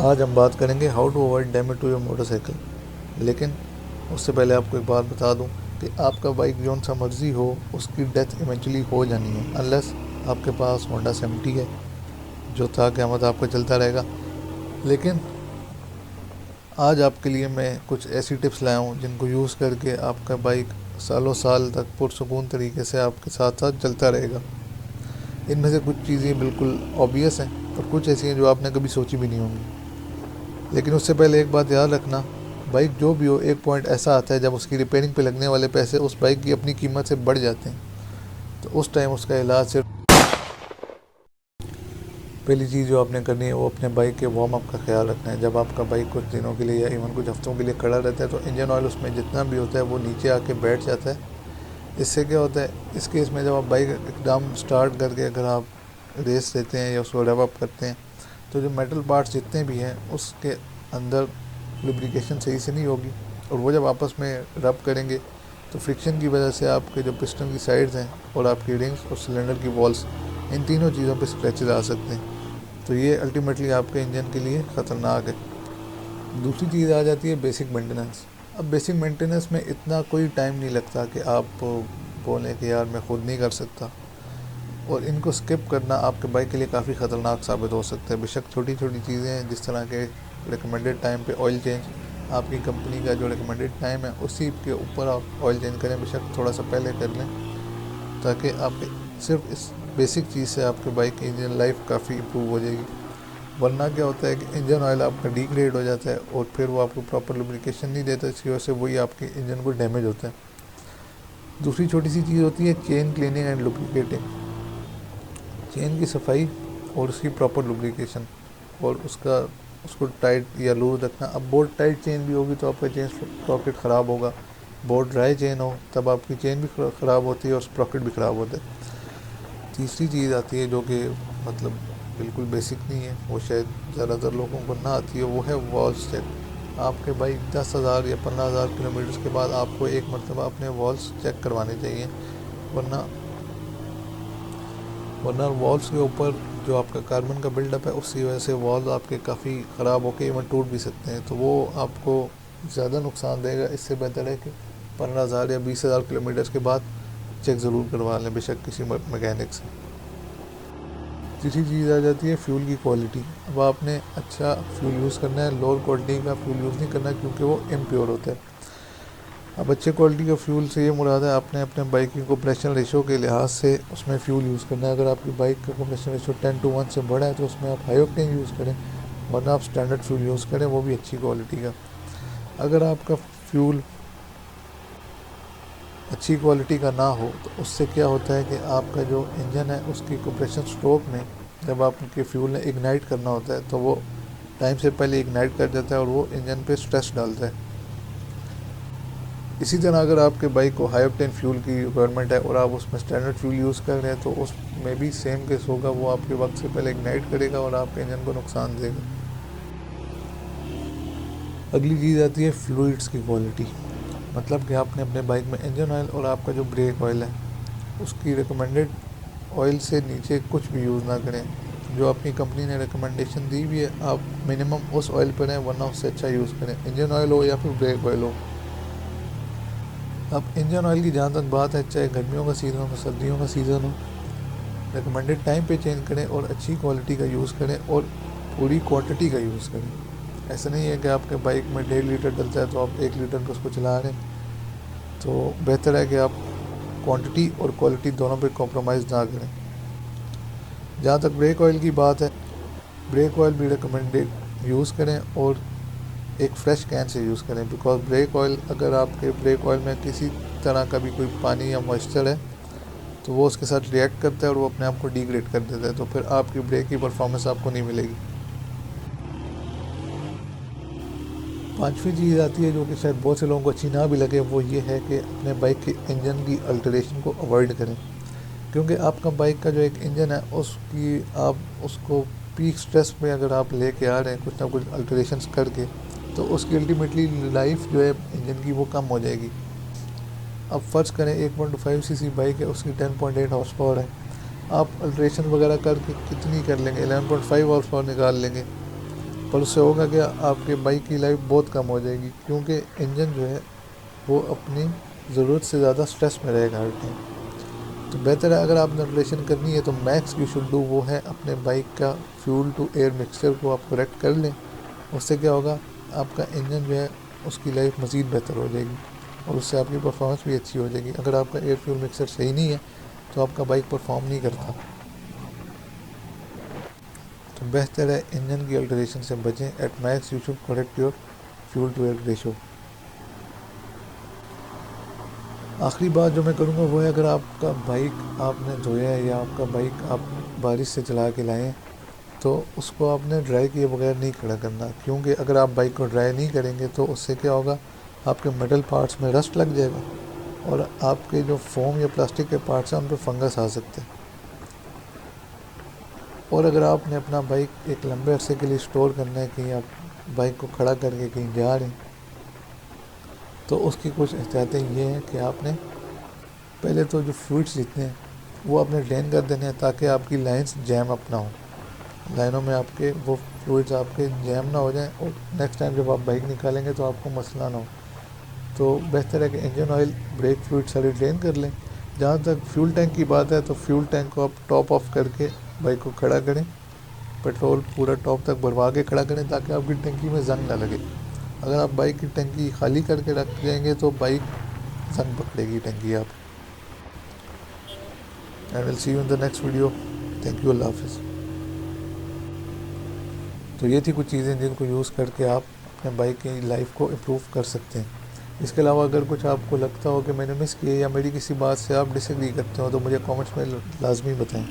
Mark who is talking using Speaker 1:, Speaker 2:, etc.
Speaker 1: आज हम बात करेंगे how to avoid damage to your motorcycle. लेकिन उससे पहले आपको एक बात बता दूं कि आपका बाइक जौन सा मर्जी हो उसकी डेथ इवेंचुअली हो जानी है, अनलेस आपके पास होंडा 70 है जो था क़यामत आपका चलता रहेगा। लेकिन आज आपके लिए मैं कुछ ऐसी टिप्स लाया हूँ जिनको यूज़ करके आपका बाइक सालों साल तक पुरसुकून तरीके से आपके साथ साथ चलता रहेगा। इनमें से कुछ चीज़ें बिल्कुल ऑब्वियस हैं और कुछ ऐसी हैं जो आपने कभी सोची भी नहीं होंगी। लेकिन उससे पहले एक बात याद रखना, बाइक जो भी हो एक पॉइंट ऐसा आता है जब उसकी रिपेयरिंग पे लगने वाले पैसे उस बाइक की अपनी कीमत से बढ़ जाते हैं। तो उस टाइम उसका इलाज सिर्फ पहली चीज़ जो आपने करनी है वो अपने बाइक के वार्म अप का ख्याल रखना है। जब आपका बाइक कुछ दिनों के लिए या इवन कुछ हफ्तों के लिए खड़ा रहता है तो इंजन ऑयल उसमें जितना भी होता है वो नीचे आके बैठ जाता है। इससे क्या होता है, इस केस में जब आप बाइक एकदम स्टार्ट करके अगर आप रेस देते हैं या उसको रेव अप करते हैं तो जो मेटल पार्ट्स जितने भी हैं उसके अंदर लुब्रिकेशन सही से नहीं होगी, और वो जब आपस में रब करेंगे तो फ्रिक्शन की वजह से आपके जो पिस्टन की साइड्स हैं और आपकी रिंग्स और सिलेंडर की वॉल्स, इन तीनों चीज़ों पे स्क्रैचेस आ सकते हैं। तो ये अल्टीमेटली आपके इंजन के लिए ख़तरनाक है। दूसरी चीज़ आ जाती है बेसिक मेंटेनेंस। अब बेसिक मेंटेनेंस में इतना कोई टाइम नहीं लगता कि आप बोलें कि यार मैं खुद नहीं कर सकता, और इनको स्किप करना आपके बाइक के लिए काफ़ी ख़तरनाक साबित हो सकता है। बेशक छोटी छोटी चीज़ें हैं जिस तरह के रिकमेंडेड टाइम पे ऑयल चेंज, आपकी कंपनी का जो रिकमेंडेड टाइम है उसी के ऊपर आप ऑयल चेंज करें, बेशक थोड़ा सा पहले कर लें, ताकि आपके सिर्फ इस बेसिक चीज़ से आपके बाइक की इंजन लाइफ काफ़ी इम्प्रूव हो जाएगी। वरना क्या होता है कि इंजन ऑयल आपका डिग्रेड हो जाता है और फिर वो आपको प्रॉपर लुब्रिकेशन नहीं देता, इसकी वजह से वही आपके इंजन को डैमेज होता है। दूसरी छोटी सी चीज़ होती है chain cleaning and lubricating. Chain की सफाई और उसकी प्रॉपर लुब्रिकेशन और उसको टाइट या लूज रखना। अब बहुत टाइट चेन भी होगी तो आपका चेन स्प्रॉकेट ख़राब होगा, बहुत ड्राई चेन हो तब आपकी चेन भी ख़राब होती है और स्प्रॉकेट भी ख़राब होता है। तीसरी चीज़ आती है जो कि मतलब बिल्कुल बेसिक नहीं है, वो शायद ज़्यादातर लोगों को ना आती है, वो है वॉल्स चेक। आपके बाइक 10,000 या 15,000 किलोमीटर के बाद आपको एक मरतबा अपने वॉल्स चेक करवाने चाहिए, वरना वॉल्स के ऊपर जो आपका कार्बन का बिल्डअप है उसकी वजह से वॉल्स आपके काफ़ी ख़राब होकर इवन टूट भी सकते हैं, तो वो आपको ज़्यादा नुकसान देगा। इससे बेहतर है कि 15,000 या 20,000 किलोमीटर के बाद चेक ज़रूर करवा लें, बेशक किसी मैकेनिक से। तीसरी चीज़ आ जाती है फ्यूल की क्वालिटी। अब आपने अच्छा फ्यूल यूज़ करना है, लोअर क्वालिटी का फ्यूल यूज़ नहीं करना क्योंकि वो इम्प्योर होता है। अब अच्छे क्वालिटी का फ्यूल से ये मुराद है आपने अपने बाइक की कंप्रेशन रेशो के लिहाज से उसमें फ़्यूल यूज़ करना है। अगर आपकी बाइक का कंप्रेशन रेशो 10:1 से बड़ा है तो उसमें आप हाई ऑक्टेन यूज़ करें, वरना आप स्टैंडर्ड फ्यूल यूज़ करें, वो भी अच्छी क्वालिटी का। अगर आपका फ्यूल अच्छी क्वालिटी का ना हो तो उससे क्या होता है कि आपका जो इंजन है उसकी कंप्रेशन स्ट्रोक में जब आपके फ्यूल ने इग्नाइट करना होता है तो वो टाइम से पहले इग्नाइट कर देता है और वो इंजन पे स्ट्रेस डालता है। इसी तरह अगर आपके बाइक को हाई ऑक्टेन फ्यूल की रिक्वायरमेंट है और आप उसमें स्टैंडर्ड फ्यूल यूज़ कर रहे हैं तो उसमें भी सेम केस होगा, वो आपके वक्त से पहले इग्नाइट करेगा और आपके इंजन को नुकसान देगा। अगली चीज़ आती है फ्लूइड्स की क्वालिटी। मतलब कि आपने अपने बाइक में इंजन ऑयल और आपका जो ब्रेक ऑयल है उसकी रिकमेंडेड ऑयल से नीचे कुछ भी यूज़ ना करें। जो आपकी कंपनी ने रिकमेंडेशन दी हुई है आप मिनिमम उस ऑयल पर रहें, वरना उससे अच्छा यूज़ करें, इंजन ऑयल हो या फिर ब्रेक ऑयल हो। अब इंजन ऑयल की जहाँ तक बात है, चाहे गर्मियों का सीज़न हो सर्दियों का सीज़न हो, रिकमेंडेड टाइम पे चेंज करें और अच्छी क्वालिटी का यूज़ करें और पूरी क्वांटिटी का यूज़ करें। ऐसा नहीं है कि आपके बाइक में 1.5 लीटर डलता है तो आप 1 लीटर का उसको चला रहे हैं। तो बेहतर है कि आप क्वांटिटी और क्वालिटी दोनों पे कॉम्प्रोमाइज़ ना करें। जहाँ तक ब्रेक ऑयल की बात है, ब्रेक ऑयल भी रिकमेंडेड यूज़ करें और एक फ़्रेश कैन से यूज़ करें, बिकॉज ब्रेक ऑयल अगर आपके ब्रेक ऑयल में किसी तरह का भी कोई पानी या मॉइस्चर है तो वो उसके साथ रिएक्ट करता है और वो अपने आप को डिग्रेड कर देता है, तो फिर आपकी ब्रेक की परफॉर्मेंस आपको नहीं मिलेगी। पांचवी चीज़ आती है जो कि शायद बहुत से लोगों को अच्छी ना भी लगे, वो ये है कि अपने बाइक के इंजन की अल्टरेशन को अवॉइड करें, क्योंकि आपका बाइक का जो एक इंजन है उसकी आप उसको पीक स्ट्रेस में अगर आप लेके आ रहे हैं कुछ ना कुछ अल्टरेशंस करके, तो उसकी अल्टीमेटली लाइफ जो है इंजन की वो कम हो जाएगी। अब फ़र्ज़ करें 1.5 सीसी बाइक है, उसकी 10.8 हॉर्स पावर है, आप अल्ट्रेशन वगैरह करके कितनी कर लेंगे, 11.5 हॉर्स पावर निकाल लेंगे। पर उससे होगा कि आपके बाइक की लाइफ बहुत कम हो जाएगी, क्योंकि इंजन जो है वो अपनी ज़रूरत से ज़्यादा स्ट्रेस में रहेगा हर टाइम। तो बेहतर है, अगर आपने रिलेशन करनी है तो मैक्स यू शुड डू वो है अपने बाइक का फ्यूल टू एयर मिक्सचर को आप करेक्ट कर लें। उससे क्या होगा, आपका इंजन जो है उसकी लाइफ मज़ीद बेहतर हो जाएगी और उससे आपकी परफॉर्मेंस भी अच्छी हो जाएगी। अगर आपका एयर फ्यूल मिक्सर सही नहीं है तो आपका बाइक परफॉर्म नहीं करता। तो बेहतर है इंजन की अल्टरेशन से बचें। At max you should correct your fuel to air ratio. आखिरी बात जो मैं करूँगा वो है, अगर आपका बाइक आपने धोया है या आपका बाइक आप बारिश से चला के लाएँ तो उसको आपने ड्राई किए बगैर नहीं खड़ा करना, क्योंकि अगर आप बाइक को ड्राई नहीं करेंगे तो उससे क्या होगा, आपके मेटल पार्ट्स में रस्ट लग जाएगा और आपके जो फोम या प्लास्टिक के पार्ट्स हैं उन पर फंगस आ सकते हैं। और अगर आपने अपना बाइक एक लंबे अरसे के लिए स्टोर करना है, कहीं आप बाइक को खड़ा करके कहीं जा रहे हैं, तो उसकी कुछ एहतियातें ये हैं कि आपने पहले तो जो फ्लूइड्स जितने हैं वो आपने ड्रेन कर देने हैं ताकि आपकी लाइंस जैम अप ना हो, लाइनों में आपके वो फ्लूइड्स आपके जैम ना हो जाएं और नेक्स्ट टाइम जब आप बाइक निकालेंगे तो आपको मसला ना हो। तो बेहतर है कि इंजन ऑयल, ब्रेक फ्लूइड सारी ड्रेन कर लें। जहाँ तक फ्यूल टैंक की बात है तो फ्यूल टैंक को आप टॉप ऑफ करके बाइक को खड़ा करें, पेट्रोल पूरा टॉप तक भरवा के खड़ा करें ताकि आपकी टंकी में जंग ना लगे। अगर आप बाइक की टंकी खाली करके रख जाएंगे तो बाइक जंग पकड़ेगी टंकी आप। I will see you in the next video. Thank you, Allah हाफिज़। तो ये थी कुछ चीज़ें जिनको यूज़ करके आप अपने बाइक की लाइफ को इम्प्रूव कर सकते हैं। इसके अलावा अगर कुछ आपको लगता हो कि मैंने मिस किया या मेरी किसी बात से आप डिसएग्री करते हो तो मुझे कमेंट्स में लाजमी बताएं।